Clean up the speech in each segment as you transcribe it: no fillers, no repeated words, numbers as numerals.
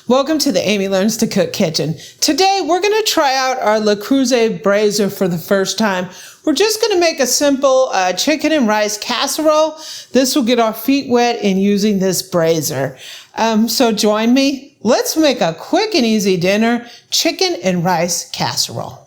Welcome to the Amy Learns to Cook kitchen. Today we're going to try out our Le Creuset Braiser for the first time. We're just going to make a simple chicken and rice casserole. This will get our feet wet in using this Braiser. So join me. Let's make a quick and easy dinner, chicken and rice casserole.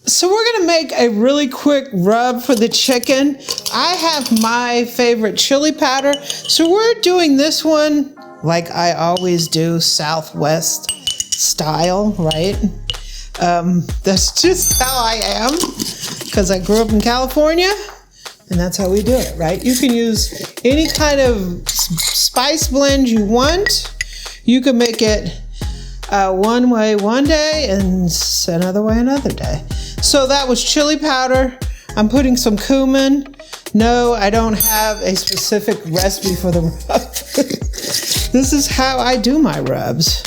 So we're going to make a really quick rub for the chicken. I have my favorite chili powder. So we're doing this one like I always do, Southwest style, right? That's just how I am because I grew up in California and that's how we do it, right? You can use any kind of spice blend you want. You can make it one way one day and another way another day. So that was chili powder. I'm putting some cumin. No, I don't have a specific recipe for the rub. This is how I do my rubs.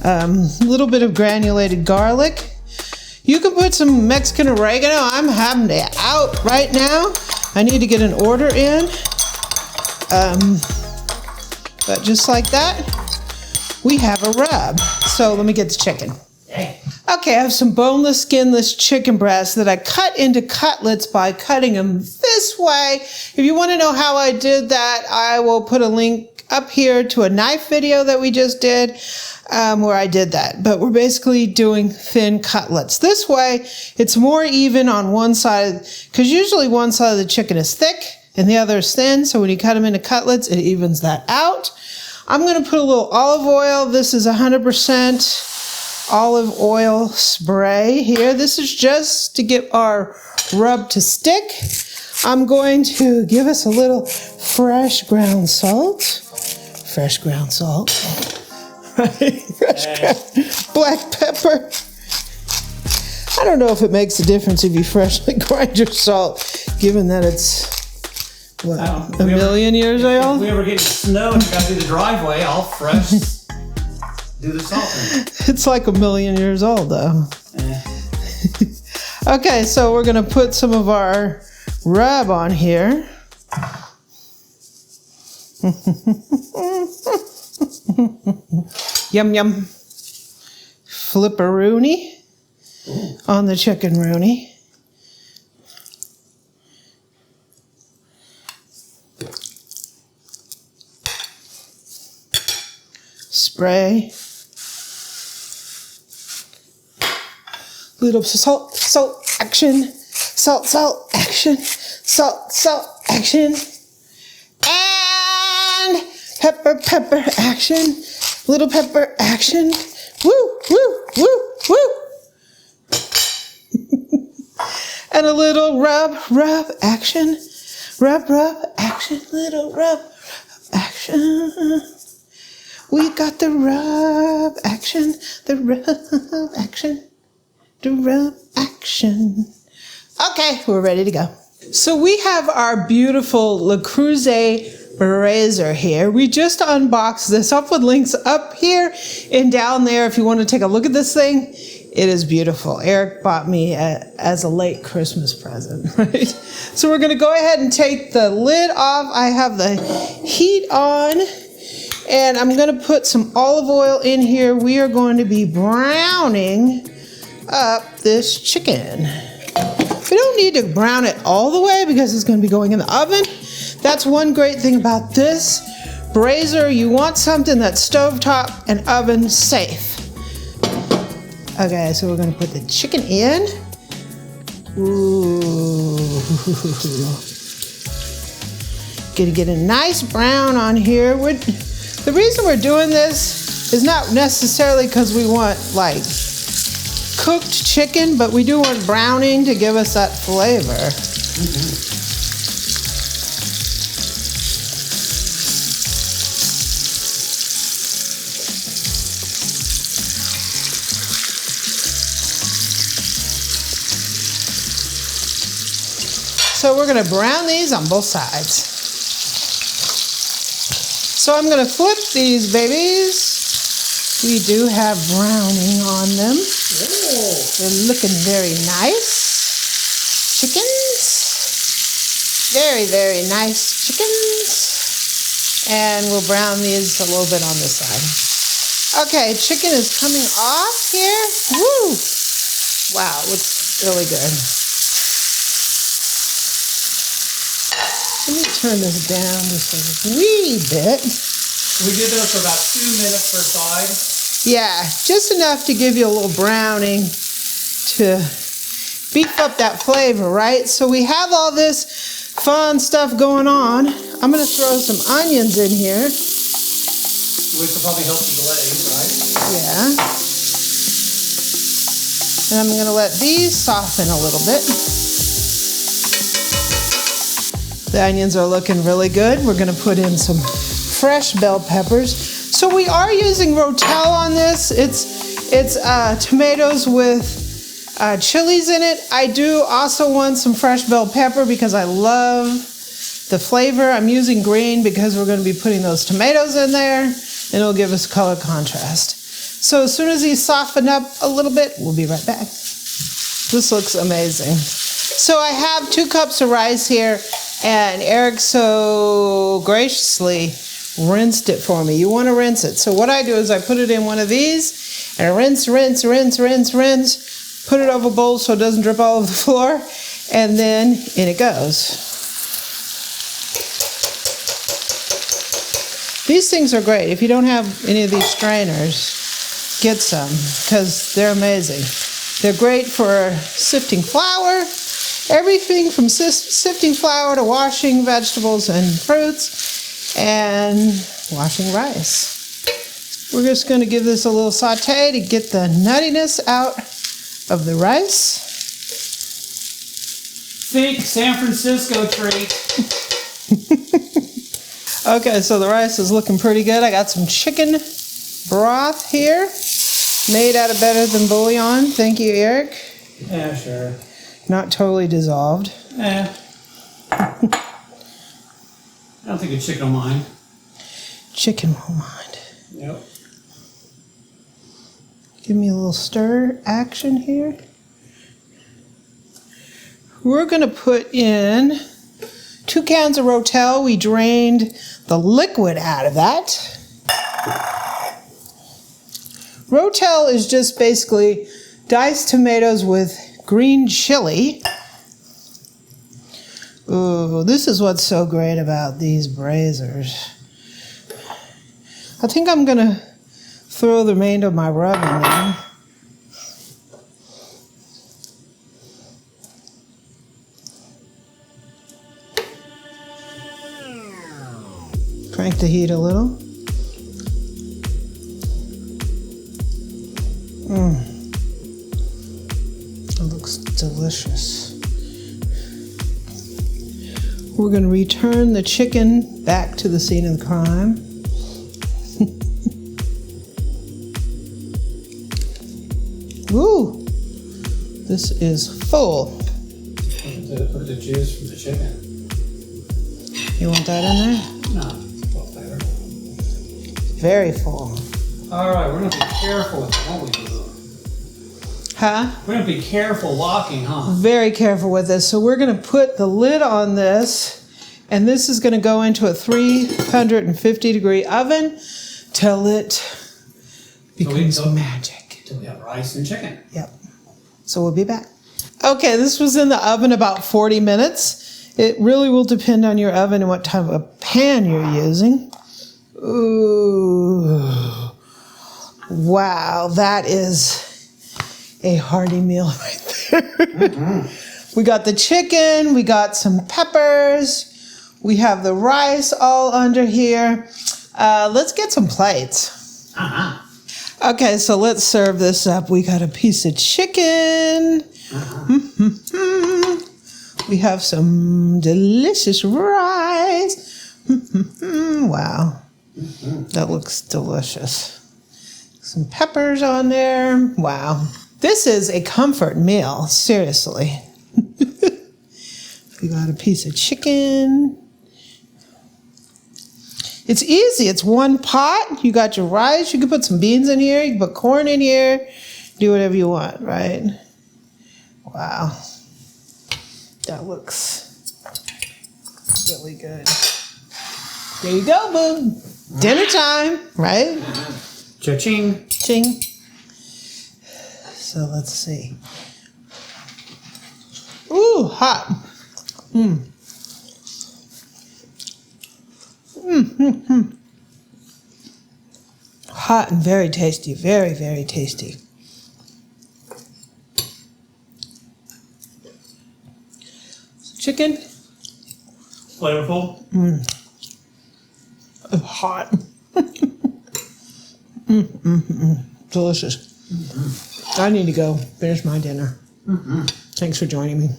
A little bit of granulated garlic. You can put some Mexican oregano. I'm having it out right now. I need to get an order in. But just like that, we have a rub. So let me get the chicken. Okay, I have some boneless, skinless chicken breasts that I cut into cutlets by cutting them this way. If you want to know how I did that, I will put a link up here to a knife video that we just did where I did that. But we're basically doing thin cutlets. This way, it's more even on one side, because usually one side of the chicken is thick and the other is thin. So when you cut them into cutlets, it evens that out. I'm going to put a little olive oil. This is 100% olive oil spray here. This is just to get our rub to stick. I'm going to give us a little fresh ground salt. Fresh ground salt. Black pepper. I don't know if it makes a difference if you freshly grind your salt, given that it's, what, a million years old? If we ever get snow and you gotta do the driveway, I'll fresh do the salt. It's like a million years old, though. Okay, so we're gonna put some of our rub on here. Yum yum. Flipperoonie on the chicken rooney. Spray. Little salt action, salt action, salt action, and pepper action, little pepper action, woo, and a little rub action, rub action, little rub action. We got the rub action, the rub action. The rub action. Okay, we're ready to go. So we have our beautiful Le Creuset Braiser here. We just unboxed this. I'll put links up here and down there if you want to take a look at this thing. It is beautiful. Eric bought me as a late Christmas present, right? So we're going to go ahead and take the lid off. I have the heat on. And I'm going to put some olive oil in here. We are going to be browning up this chicken. We don't need to brown it all the way because it's going to be going in the oven. That's one great thing about this Braiser. You want something that's stovetop and oven safe. Okay, so we're going to put the chicken in. Ooh. Gonna get a nice brown on here. The reason we're doing this is not necessarily because we want like cooked chicken, but we do want browning to give us that flavor. So we're going to brown these on both sides. So I'm going to flip these babies. We do have browning on them. They're looking very nice. Chickens. Very, very nice chickens. And we'll brown these a little bit on this side. Okay, chicken is coming off here. Woo! Wow, looks really good. Let me turn this down just a wee bit. We did this for about 2 minutes per side. Yeah, just enough to give you a little browning to beef up that flavor, right? So we have all this fun stuff going on. I'm going to throw some onions in here. Which will probably help the glaze, right? Yeah. And I'm going to let these soften a little bit. The onions are looking really good. We're going to put in some fresh bell peppers. So we are using Rotel on this. It's tomatoes with chilies in it. I do also want some fresh bell pepper because I love the flavor. I'm using green because we're going to be putting those tomatoes in there, and it'll give us color contrast. So as soon as these soften up a little bit, we'll be right back. This looks amazing. So I have 2 cups of rice here, and Eric so graciously rinsed it for me. You want to rinse it. So what I do is I put it in one of these and rinse, rinse, rinse, rinse, rinse, put it over a bowl so it doesn't drip all over the floor, and then in it goes. These things are great. If you don't have any of these strainers, get some because they're amazing. They're great for sifting flour, everything from sifting flour to washing vegetables and fruits, and washing rice. We're just going to give this a little saute to get the nuttiness out of the rice. Think San Francisco treat. Okay, so the rice is looking pretty good. I got some chicken broth here, made out of better than bouillon. Thank you, Eric. Yeah, sure. Not totally dissolved. Yeah. I don't think a chicken will mind. Chicken won't mind. Yep. Give me a little stir action here. We're going to put in 2 cans of Rotel. We drained the liquid out of that. Rotel is just basically diced tomatoes with green chili. Ooh, this is what's so great about these braisers. I think I'm going to throw the remainder of my rub in there. Crank the heat a little. It looks delicious. We're going to return the chicken back to the scene of the crime. Woo! This is full. Put the juice from the chicken. You want that in there? No, well flavor. Very full. All right, we're gonna be careful with it, won't we? Huh? We're gonna be careful locking, huh? Very careful with this. So we're going to put the lid on this, and this is going to go into a 350-degree oven till it becomes magic. Till we have rice and chicken. Yep. So we'll be back. Okay, this was in the oven about 40 minutes. It really will depend on your oven and what type of pan you're using. Ooh. Wow, that is a hearty meal right there. Mm-hmm. We got the chicken, we got some peppers, we have the rice all under here. Let's get some plates. Uh-huh. Okay, so let's serve this up. We got a piece of chicken. Uh-huh. Mm-hmm. We have some delicious rice. Mm-hmm. Wow, that looks delicious. Some peppers on there. Wow. This is a comfort meal, seriously. We got a piece of chicken. It's easy. It's one pot. You got your rice. You can put some beans in here. You can put corn in here. do whatever you want, right? Wow. That looks really good. There you go, boo. Dinner time, right? Cha-ching. Ching. So let's see. Ooh, hot. Hot and very tasty. Very, very tasty. Chicken. Flavorful. Hot. Delicious. I need to go finish my dinner. Thanks for joining me.